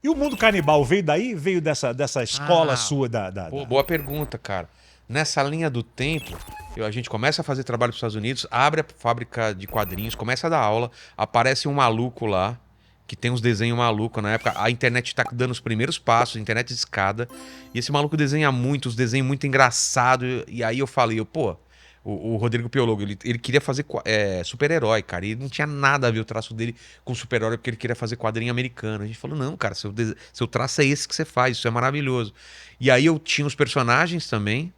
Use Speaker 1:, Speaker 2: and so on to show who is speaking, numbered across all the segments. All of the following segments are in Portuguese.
Speaker 1: E o mundo canibal veio daí? Veio dessa escola sua
Speaker 2: Pô, boa pergunta, cara. Nessa linha do tempo, a gente começa a fazer trabalho para os Estados Unidos, abre a fábrica de quadrinhos, começa a dar aula, aparece um maluco lá, que tem uns desenhos malucos. Na época, a internet tá dando os primeiros passos, internet de escada, e esse maluco desenha muito, os desenhos muito engraçados. E aí eu falei, pô, o Rodrigo Piologo, ele queria fazer super-herói, cara, e não tinha nada a ver o traço dele com super-herói, porque ele queria fazer quadrinho americano. A gente falou, não, cara, seu traço é esse que você faz, isso é maravilhoso. E aí eu tinha os personagens também,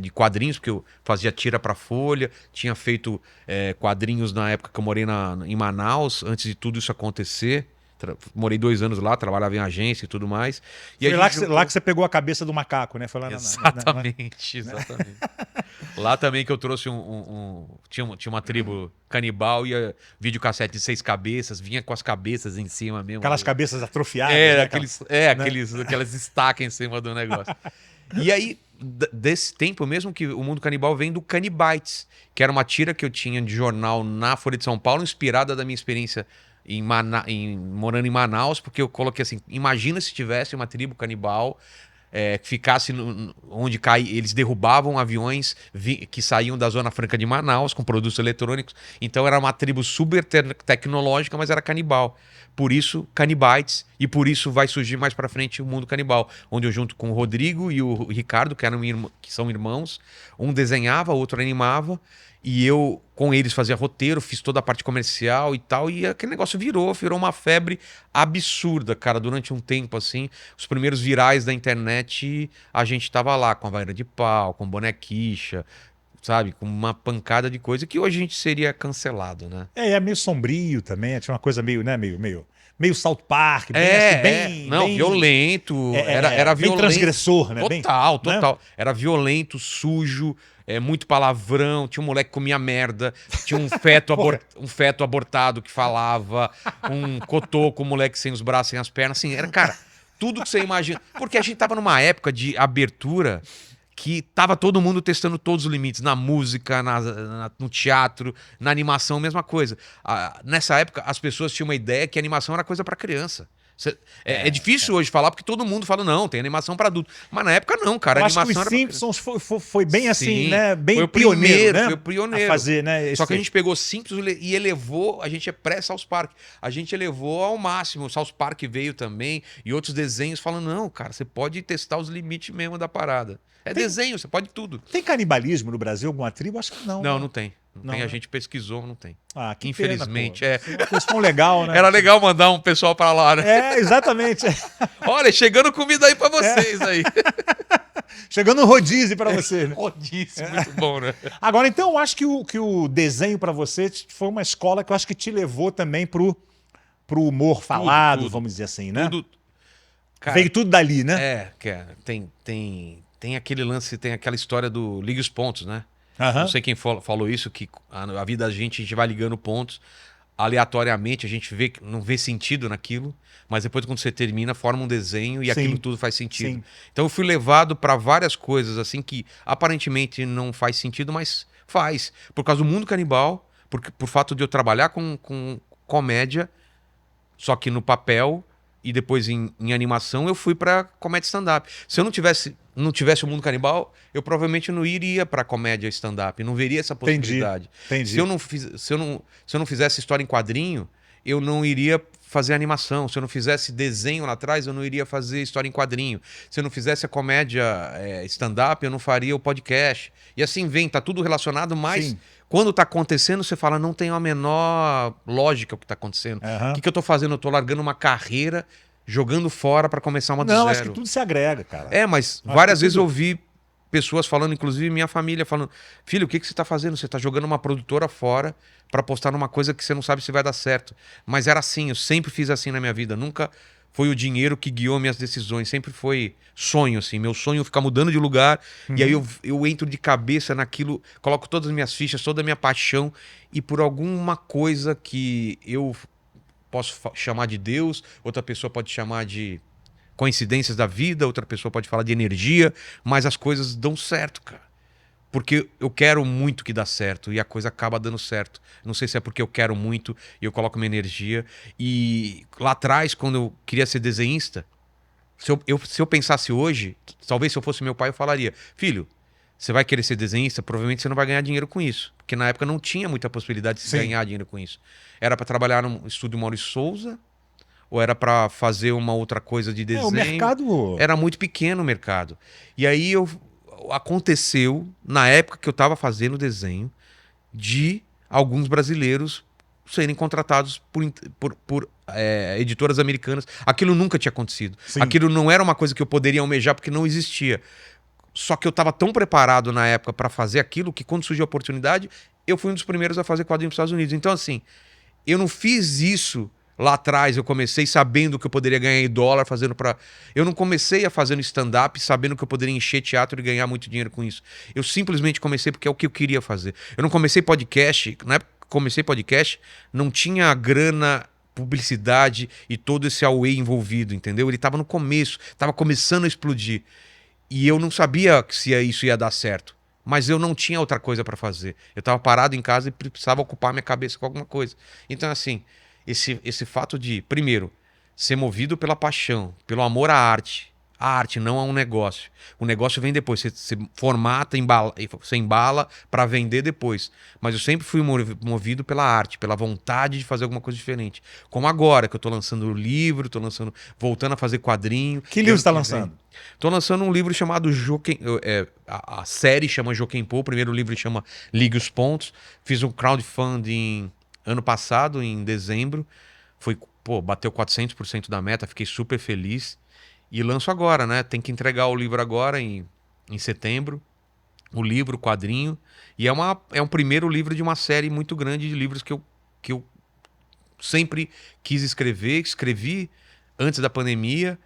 Speaker 2: de quadrinhos, porque eu fazia tira pra Folha, tinha feito quadrinhos na época que eu morei em Manaus, antes de tudo isso acontecer. Morei 2 anos lá, trabalhava em agência e tudo mais. E a
Speaker 1: Foi
Speaker 2: gente
Speaker 1: lá
Speaker 2: juntou.
Speaker 1: que você pegou a cabeça do macaco, né? Foi lá
Speaker 2: Exatamente, exatamente. Lá também que eu trouxe tinha uma tribo canibal e videocassete de 6 cabeças, vinha com as cabeças em cima mesmo.
Speaker 1: aquelas cabeças atrofiadas, né? Né?
Speaker 2: Aquelas estacas em cima do negócio. E aí, desse tempo mesmo que o mundo canibal vem do Canibites, que era uma tira que eu tinha de jornal na Folha de São Paulo, inspirada da minha experiência morando em Manaus, porque eu coloquei assim: imagina se tivesse uma tribo canibal que ficasse onde eles derrubavam aviões que saíam da Zona Franca de Manaus com produtos eletrônicos. Então era uma tribo super tecnológica, mas era canibal. Por isso, Canibites, e por isso vai surgir mais pra frente o Mundo Canibal, onde eu junto com o Rodrigo e o Ricardo, que são irmãos, um desenhava, o outro animava, e eu com eles fazia roteiro, fiz toda a parte comercial e tal, e aquele negócio virou uma febre absurda, cara, durante um tempo assim. Os primeiros virais da internet, a gente tava lá com a Vaira de Pau, com bonequicha, sabe, com uma pancada de coisa que hoje a gente seria cancelado, né?
Speaker 1: É meio sombrio também, tinha uma coisa meio, né? Meio South Park, bem assim,
Speaker 2: Não, violento, era
Speaker 1: bem
Speaker 2: violento.
Speaker 1: transgressor, né? Bem,
Speaker 2: Total,
Speaker 1: né?
Speaker 2: total. Era violento, sujo, muito palavrão. Tinha um moleque que comia merda. Tinha
Speaker 1: Porra.
Speaker 2: um feto abortado que falava. Um cotoco, um moleque sem os braços, sem as pernas. Assim, era, cara, tudo que você imagina. Porque a gente tava numa época de abertura que tava todo mundo testando todos os limites. Na música, no teatro, na animação, mesma coisa. Nessa época, as pessoas tinham uma ideia que a animação era coisa pra criança. É difícil hoje falar porque todo mundo fala, não, tem animação pra adulto. Mas na época não, cara, a
Speaker 1: Eu acho que os
Speaker 2: animação era pra criança.
Speaker 1: Simpsons foi bem assim,
Speaker 2: Sim,
Speaker 1: né?
Speaker 2: foi
Speaker 1: Bem
Speaker 2: o
Speaker 1: pioneiro,
Speaker 2: primeiro,
Speaker 1: né?
Speaker 2: foi o
Speaker 1: A
Speaker 2: pioneiro.
Speaker 1: fazer, né?
Speaker 2: Só que a gente pegou Simpsons e elevou, a gente é pré-South Park, a gente elevou ao máximo. O South Park veio também e outros desenhos falando, não, cara, você pode testar os limites mesmo da parada. É
Speaker 1: Tem,
Speaker 2: desenho, você pode tudo.
Speaker 1: tem canibalismo no Brasil, alguma tribo? Acho que não,
Speaker 2: Não,
Speaker 1: né?
Speaker 2: não tem. Não tem,
Speaker 1: Não,
Speaker 2: a
Speaker 1: né?
Speaker 2: gente pesquisou, não tem.
Speaker 1: Ah, que pena, pô.
Speaker 2: Infelizmente, é.
Speaker 1: Seria uma questão legal, né?
Speaker 2: Era legal mandar um pessoal pra lá, né?
Speaker 1: Exatamente.
Speaker 2: Olha, chegando comida aí pra
Speaker 1: É.
Speaker 2: vocês aí.
Speaker 1: Chegando um rodízio para você, né?
Speaker 2: Rodízio, muito bom, né?
Speaker 1: Agora, então, eu acho que o desenho para você foi uma escola que eu acho que te levou também pro humor
Speaker 2: Tudo,
Speaker 1: falado,
Speaker 2: tudo.
Speaker 1: vamos dizer assim, né?
Speaker 2: Tudo. Cara,
Speaker 1: Veio tudo dali, né?
Speaker 2: tem aquele lance, tem aquela história do ligue os pontos, né? Não
Speaker 1: Aham.
Speaker 2: sei quem falou isso, que a vida da gente, a gente vai ligando pontos aleatoriamente, a gente não vê sentido naquilo, mas depois quando você termina, forma um desenho e aquilo
Speaker 1: Sim,
Speaker 2: tudo faz sentido.
Speaker 1: sim.
Speaker 2: Então eu fui levado para várias coisas assim que aparentemente não faz sentido, mas faz. Por causa do mundo canibal, por fato de eu trabalhar com comédia, só que no papel e depois em animação eu fui pra comédia stand-up. Se eu não tivesse o mundo canibal, eu provavelmente não iria pra comédia stand-up, não veria essa
Speaker 1: Entendi,
Speaker 2: possibilidade. Se eu
Speaker 1: entendi.
Speaker 2: não fiz, se eu não fizesse história em quadrinho, eu não iria fazer animação. Se eu não fizesse desenho lá atrás, eu não iria fazer história em quadrinho. Se eu não fizesse a comédia stand-up, eu não faria o podcast. E assim vem, tá tudo relacionado, mas
Speaker 1: Sim.
Speaker 2: quando tá acontecendo, você fala, não tem a menor lógica o que tá acontecendo. O
Speaker 1: Aham.
Speaker 2: que eu tô fazendo? Eu tô largando uma carreira, jogando fora pra começar uma do
Speaker 1: Não, acho que
Speaker 2: zero.
Speaker 1: tudo se agrega, cara.
Speaker 2: Mas
Speaker 1: Acho que
Speaker 2: várias vezes eu
Speaker 1: tudo.
Speaker 2: ouvi pessoas falando, inclusive minha família, falando: filho, o que você tá fazendo? Você tá jogando uma produtora fora pra postar numa coisa que você não sabe se vai dar certo. Mas era assim, eu sempre fiz assim na minha vida. Nunca foi o dinheiro que guiou minhas decisões. Sempre foi sonho, assim. Meu sonho é ficar mudando de lugar. E aí
Speaker 1: Uhum.
Speaker 2: eu entro de cabeça naquilo, coloco todas as minhas fichas, toda a minha paixão. E por alguma coisa que eu posso chamar de Deus, outra pessoa pode chamar de coincidências da vida, outra pessoa pode falar de energia, mas as coisas dão certo, cara. porque eu quero muito que dá certo e a coisa acaba dando certo. Não sei se é porque eu quero muito e eu coloco minha energia. E lá atrás, quando eu queria ser desenhista, se eu pensasse hoje, talvez se eu fosse meu pai, eu falaria: filho, você vai querer ser desenhista, provavelmente você não vai ganhar dinheiro com isso. Porque na época não tinha muita possibilidade de se
Speaker 1: Sim.
Speaker 2: ganhar dinheiro com isso. Era para trabalhar no estúdio Maurício Souza, ou era para fazer uma outra coisa de desenho.
Speaker 1: O mercado...
Speaker 2: Era muito pequeno o mercado. E aí aconteceu, na época que eu estava fazendo desenho, de alguns brasileiros serem contratados por editoras americanas. Aquilo nunca tinha acontecido.
Speaker 1: Sim.
Speaker 2: Aquilo não era uma coisa que eu poderia almejar porque não existia. Só que eu estava tão preparado na época para fazer aquilo que quando surgiu a oportunidade, eu fui um dos primeiros a fazer quadrinhos nos Estados Unidos. Então, assim, eu não fiz isso lá atrás. Eu comecei sabendo que eu poderia ganhar em dólar fazendo para. Eu não comecei a fazendo stand-up sabendo que eu poderia encher teatro e ganhar muito dinheiro com isso. Eu simplesmente comecei porque é o que eu queria fazer. Eu não comecei podcast. Na época que comecei podcast, não tinha grana, publicidade e todo esse away envolvido, entendeu? Ele estava no começo, estava começando a explodir. E eu não sabia se isso ia dar certo. Mas eu não tinha outra coisa para fazer. Eu estava parado em casa e precisava ocupar minha cabeça com alguma coisa. Então, assim, esse fato de, primeiro, ser movido pela paixão, pelo amor à arte. A arte não é um negócio. O negócio vem depois. Você formata, você embala para vender depois. Mas eu sempre fui movido pela arte, pela vontade de fazer alguma coisa diferente. Como agora, que eu estou lançando livro, voltando a fazer quadrinho.
Speaker 1: Que livro você está lançando?
Speaker 2: Estou lançando um livro chamado a série chama Jokenpô, o primeiro livro chama Ligue os Pontos. Fiz um crowdfunding ano passado, em dezembro. Bateu 400% da meta, fiquei super feliz. E lanço agora, né? Tem que entregar o livro agora em setembro. O livro, o quadrinho. E é um primeiro livro de uma série muito grande de livros que eu sempre quis escrever. Escrevi antes da pandemia.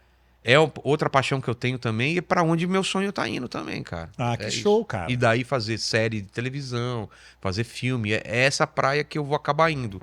Speaker 2: É outra paixão que eu tenho também e é pra onde meu sonho tá indo também, cara.
Speaker 1: Ah, que
Speaker 2: É
Speaker 1: show,
Speaker 2: isso.
Speaker 1: cara.
Speaker 2: E daí fazer série de televisão, fazer filme. É essa praia que eu vou acabar indo.